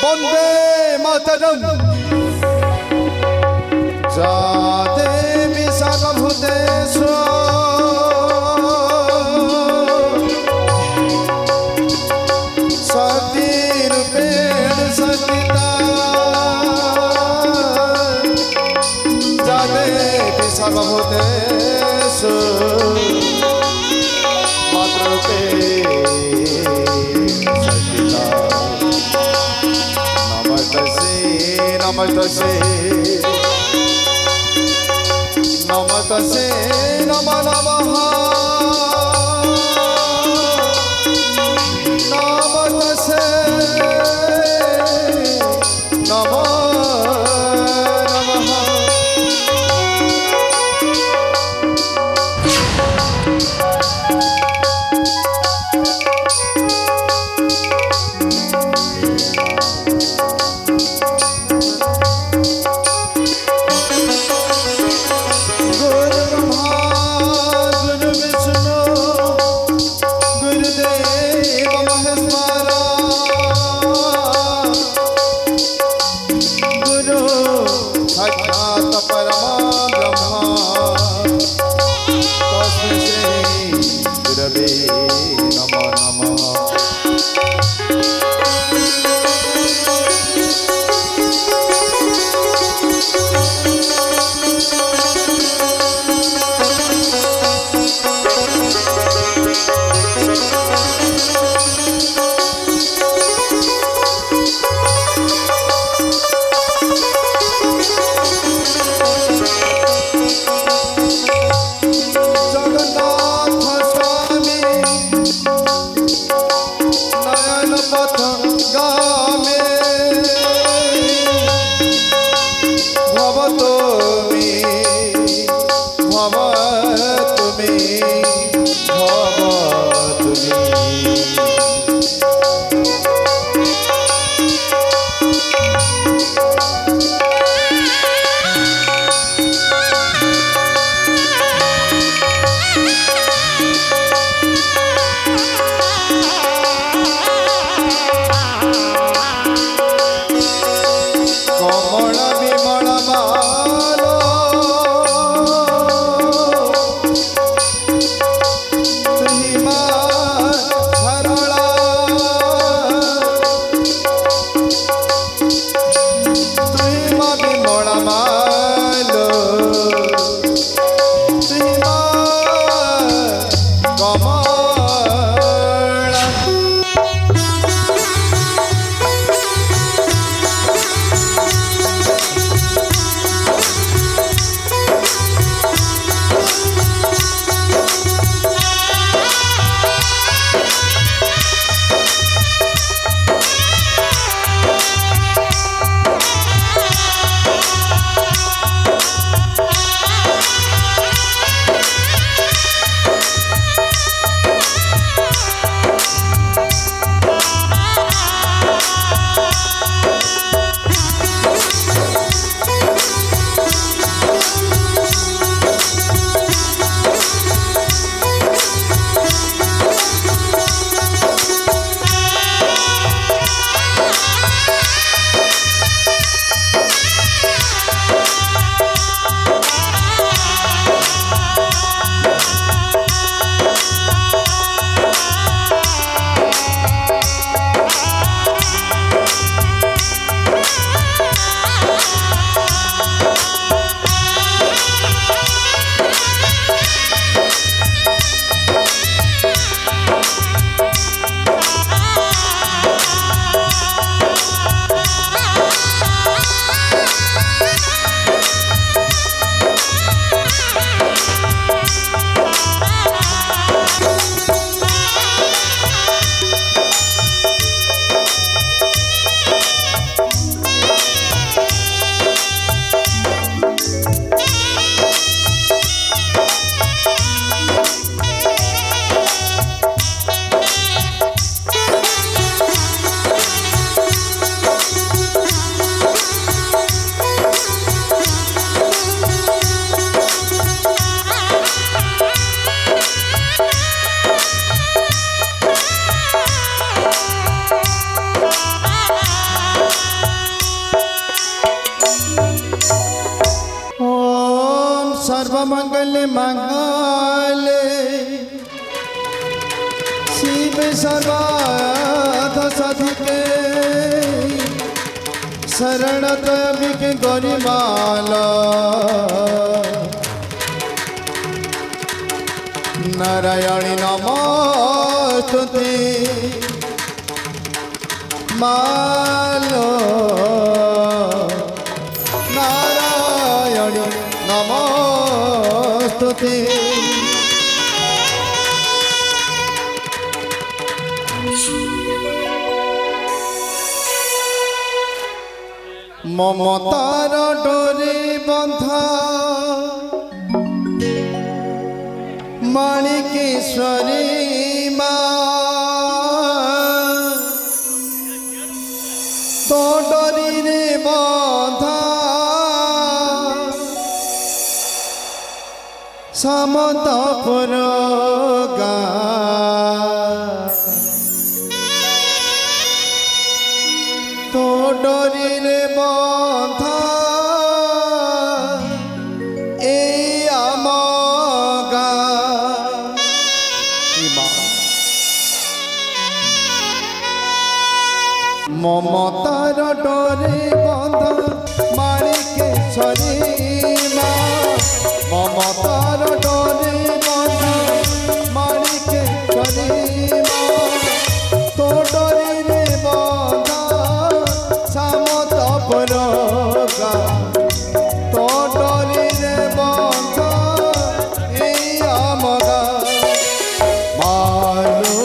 वंदे मातरम जाते सर्वभूतेषु सतीरूपेण संस्थिता जाते सर्वभूतेषु नमस्तसे नमस्तसे नमः नमः नमस्तसे नमः नमः मंगल मंगले शिव सर्वार्थ साधिके शरण त्रयंबिके गौरीमाला नारायणी नमोस्तुते मालो नारायणी नमोस्तुते ममतार डोरी बंधा माणिकेश्वरी तो डोरी रे बंधा समतपुर तो डोरी रे बंधा ममतार डोरी बंधा माणिकेश्वरी ममतार डोरी बंधा माणिकेश्वरी तो डोरी रे बंधा समतपुर तो डोरी रे बंधा आमगा मालो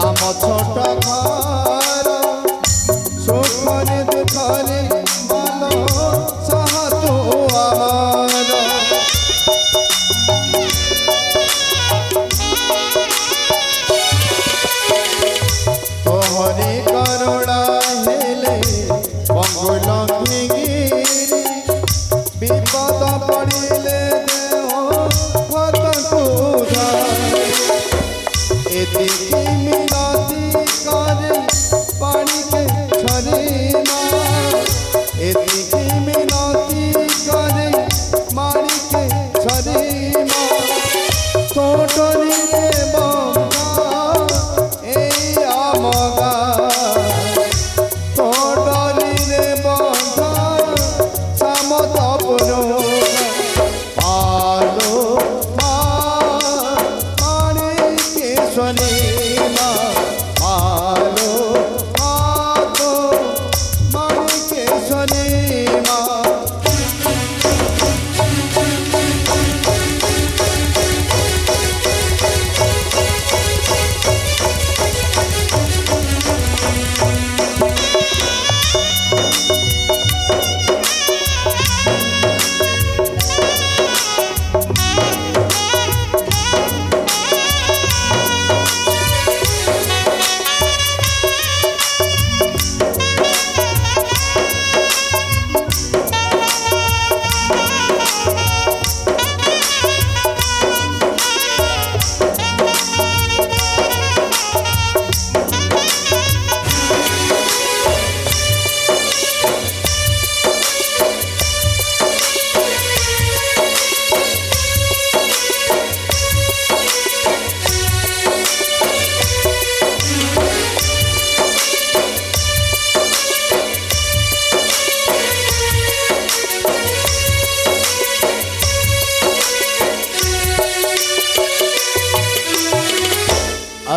आम छोट घर सुखरे दुखरे मन साहतु आमार तोहरे करुणा हेले बंगुलक्ष्मी गिरी विपद पड़िले देह भक्तु एतिकी मिनती करे पानी के छरी एतिकी मिनती करे मारी के छरी तो डोरी रे बंधा ए आमगा तो डोरी रे बंधा समतपुर मालो माणिकेश्वरी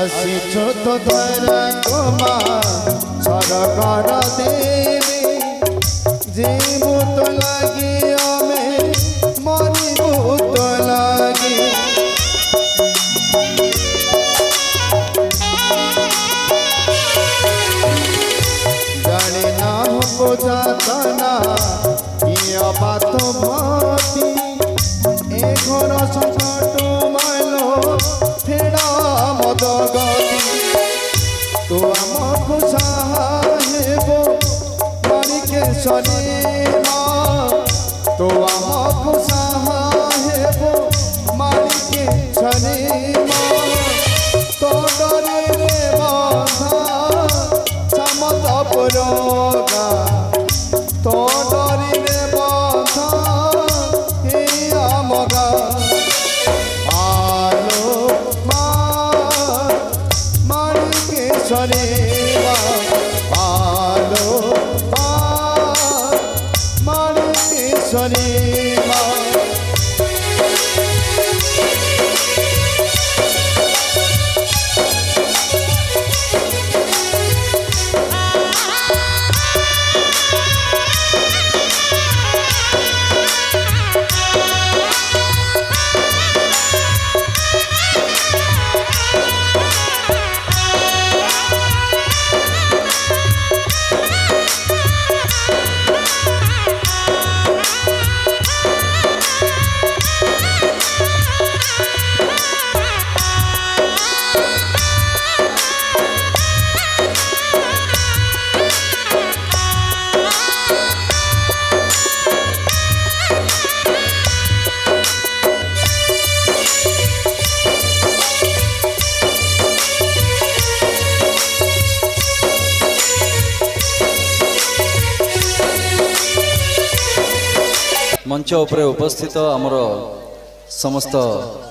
ଆସିଛୁ ତ ଦ୍ୱାରକୁ ମା ସରକାର ଦେବି ଯିବୁ ତ ଲାଗି ଆମେ ମରିବୁ ତ ଲାଗି ଜାଣି ନା ହବ ଯାତନା ଇଏ ବାତ ଭତି ଏ ଘର ସଙ୍କଟ ମାଇଲ ଫେଡ଼ା ମଦ ଗତି ତୁ ଆମକୁ ସାହେବ ମାଣିକେ ସଲିମା ତୁ ଆମକୁ ସାହେବ ମାଣିକେ ସଲିମା ତୋ ଡରରେ ବନ୍ଧା ସମତ ପୁରଗା ତୋ ଡରିରେ ବନ୍ଧା হে আমগা আলো মা মানিকে সরেবা আলো মা মানিকে সরেবা मंच उपरे उपस्थित आमर समस्त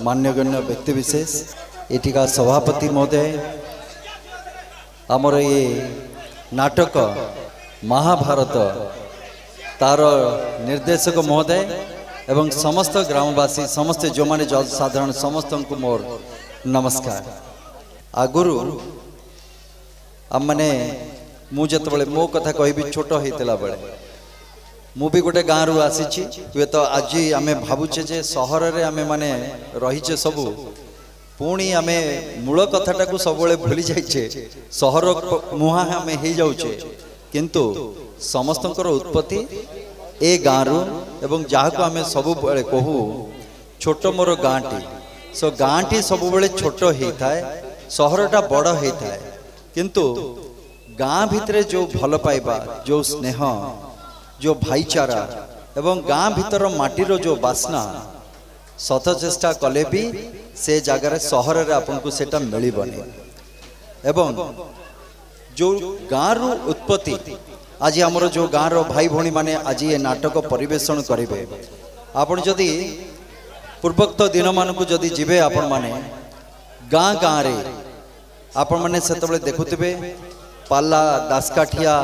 मान्यगण्य व्यक्तिविशेष एटिका सभापति महोदय आमर ये नाटक महाभारत तार निर्देशक महोदय एवं समस्त ग्रामवासी समस्त जो माने साधारण समस्त को मोर नमस्कार। आगुरु आम मैंने मुझे मो कथा कहि छोट होता बेले मु भी गोटे गाँव रु आसी हुए तो आज आम भावुचे जे सहर रे आमे माने रहीचे सबू पुणी आमे मूल कथाटा को सब भूली जाइए सहर मुहा आमे हो जाऊे किंतु समस्तंकर उत्पत्ति ए गाँव एवं जहाँ को आमे सब कहू छोट मोर गाँटी सो गाँटी सब छोट होता है सहरटा बड़ होता है किंतु गाँ भितर जो भल पाइबा जो स्नेह जो भाईचारा एवं गाँ भीतर माटीर जो बास्ना सत चेष्टा कले भी से जगार सहर रे आपन को सेटा मिलबनी एवं जो गाँ रु उत्पत्ति आज आमर जो गाँ रो भाई भौणी माने आज ये नाटक परिवेषण करेंगे आपन जदि पूर्वोक्त दिन मान को जदि जीवे आपण माने गाँ गाँ रे आपण माने सेतबेले देखुथिबे पाला दासकाठिया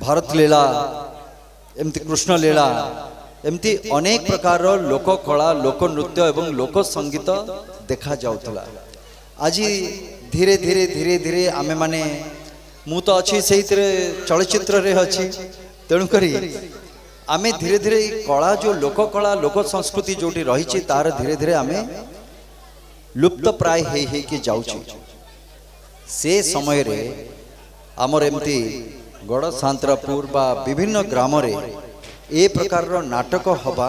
भारत लीला एमती कृष्ण लीला एमती अनेक प्रकार लोक कला लोक नृत्य एवं लोक संगीत देखा जाउतला आज धीरे धीरे धीरे धीरे आमे माने मु तो अच्छी से चलचित्र रे अच्छी तेणु करी आमे धीरे धीरे कला जो लोक संस्कृति जोटी रही तार धीरे धीरे आमे लुप्त प्राय हे कि जाउची से समय रे आमर एमती गड़ सांतरापुर बा विभिन्न ग्राम रे ए प्रकार रो नाटक हवा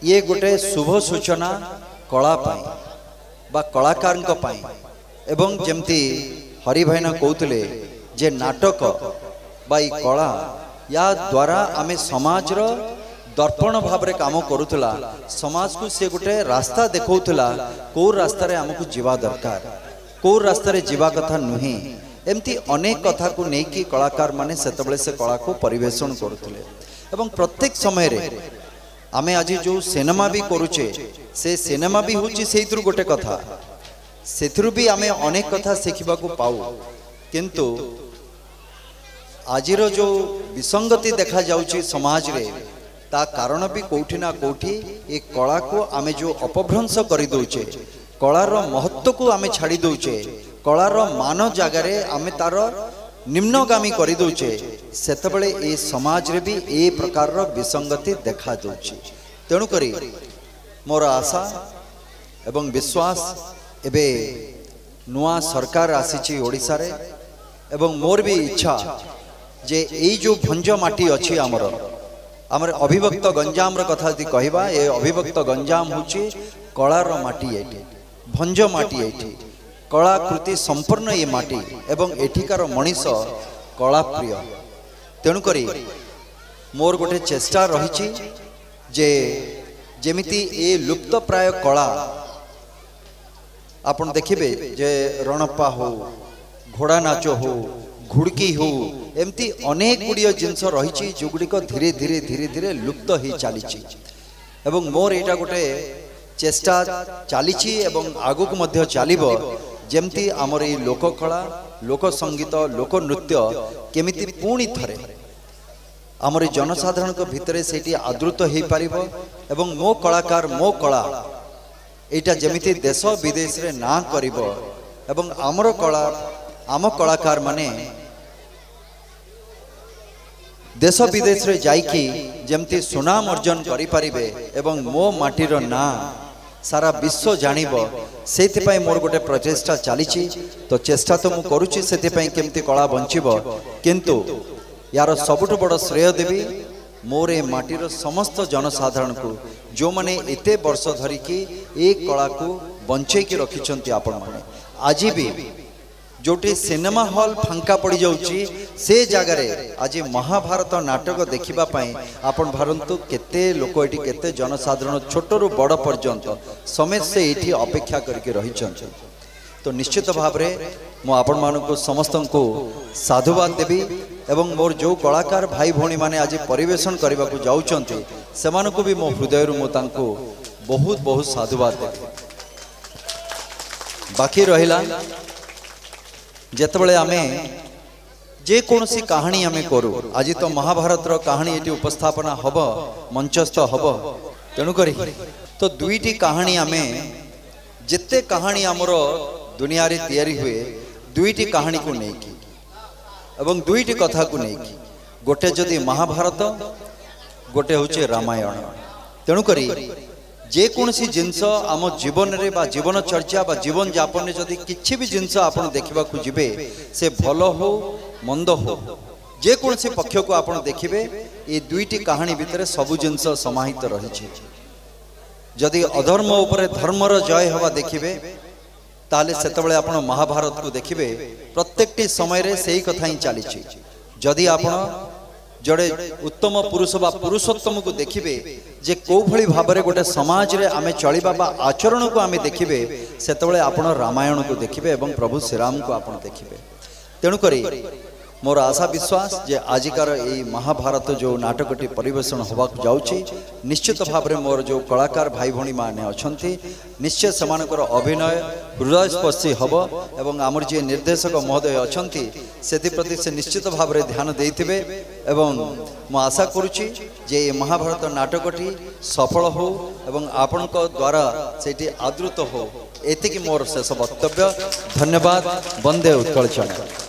ये गोटे शुभ सूचना कला पाई बा कलाकार एवं जमती हरि भाईना कहते जे नाटक बा कला या द्वारा आमे समाज रो दर्पण भाव रे काम करूला समाज को से गोटे रास्ता देखौला को रास्ता रे हमको जीवा दरकार को रास्ता रे जीवा कथा नुहे एमती अनेक कथा को लेकिन कलाकार माने सेतबले से कला को परिवेषण करुले एवं प्रत्येक समय रे आमे आज जो सिनेमा भी करुचे से सिनेमा भी होची सेइतरु गोटे कथा सेथिरु भी आमे अनेक कथा सिखिबा को पाऊ किंतु आजिर जो विसंगति देखा जाउची समाज रे ता कारण भी कोठी ना कोठी एक कला को आमे जो अपभ्रंश करि दउचे कलार महत्व को आम छाड़ी दौचे कलार मान जगार आम तार निम्नगामी कर दौचे सेतबेले ए समाज रे भी ए प्रकार विसंगति देखा दौची। तेणुकरी मोर आशा एवं विश्वास एबे नुआ सरकार आसीची ओडिसा रे एवं मोर भी इच्छा जे एई जो भंज माटी अछि आमर अभिभक्त गंजाम र कथा यदि कहबा ए अभिभक्त गंजाम होची कलार माटी एठी भंज माटी एठी कलाकृति संपूर्ण ये माटी एवं एठिकार मनीष कला प्रिय। तेणुकरी मोर गोटे चेष्टा रही जे जेमिति ए लुप्त प्राय कला आपण देखिबे जे रणप्पा हो घोड़ा नाच हो घुड़की हो एमती अनेक गुड़िया जिनस रही जोगुड़ी धीरे धीरे धीरे धीरे लुप्त हो चली एवं मोर एटा गोटे चेष्टा चली एवं आगु को मध्य चलिबो जेमती आमर ये लोककला लोक संगीत लोक नृत्य केमिति पुणी थरे आमर जनसाधारण को भितरे सेठी आदृत हो पारिबो एवं मो कलाकार मो कला एटा जेमिति देश विदेश रे ना करिबो एवं आमर कला आम कलाकार माने देश विदेश रे जाइकी जेमती सुनाम अर्जन करि पारिबे एवं मो माटीर ना सारा विश्व जानिबो सेथिपाई मोर गोटे प्रचेष्टा चली तो चेष्टा तो मु करूची सेथिपाई केमती कला बंचिबो किंतु यार सबुठ बड़ श्रेय देवी मोर ए माटीर समस्त जनसाधारण को जो माने एते वर्ष धरिकी ए कला को बंचै की रखिछंती आपण माने आज भी जोटी सिनेमा हॉल फांका पड़ जाउची से जगार आज महाभारत नाटक देखिबा पई आपण भारंतु केते लोक एठी केते जनसाधारण छोटरू बड़ पर्यंत समेत से एठी अपेक्षा करके रहिछंती। तो निश्चित भाव रे मो आपण मानको समस्त को साधुवाद देवी एवं मोर जो कलाकार भाई भौणी माने आज परिवेशन करबा को जाउचंती सेमानको भी मो हृदय रु मो तांको बहुत बहुत साधुवाद देवी। बाकी रहिला जेतबेले आमे जे कोनसी कहानी आमे करू आज तो महाभारत रो कहानी एटी उपस्थापना हब मंचस्थ हब तेणु करी तो दुईटी कहानी आमे जिते कहानी आमर दुनिया रे तैयारी हुए दुईटी कहानी को नेकी एवं दुईटी कथा को नेकी गोटे जदि महाभारत गोटे होचे रामायण। तेणु करी जे कोनसी जिनस आम जीवन रे बा जीवन चर्चा बा जीवन यापन रे जदि किछि भी जिनस आपण देखिबा को जिबे से भलो हो मंद हो जे कोनसी पक्ष को आपण देखिबे ए दुईटी कहानी भितरे सबु जिनस समाहित रहिछि। जदि अधर्म उपरे धर्मर जय हवा देखिबे ताले सेतबेले आपण महाभारत को देखिबे प्रत्येकटी समय रे सेही कथा ही चलीछि। जदि आपण जड़े उत्तम पुरुष बा पुरुषोत्तम को देखिबे जे को भली भाबरे गोटे समाज रे आमे चलिबा बा आचरण को आमे देखिबे सेतबेले आपण रामायण को देखिबे एवं प्रभु श्री राम को आपण देखिबे। तेणु करी मोर आशा विश्वास जे आजिकार ए महाभारत जो नाटकटी परिवेशन होबा जाउची निश्चित भाव रे मोर जो कलाकार भाई भौणी माने अछंती निश्चय समानकर अभिनय हृदयस्पर्शी हब एवं आमर जे निर्देशक महोदय अछंती सेति प्रति से निश्चित भाव रे ध्यान देइथिबे एवं मो आशा करूची जे महाभारत नाटकटी सफल हो एवं आपनक द्वारा सेठी आदृत हो एतिकी मोर शेष वक्तव्य। धन्यवाद। वंदे उत्कल चरण।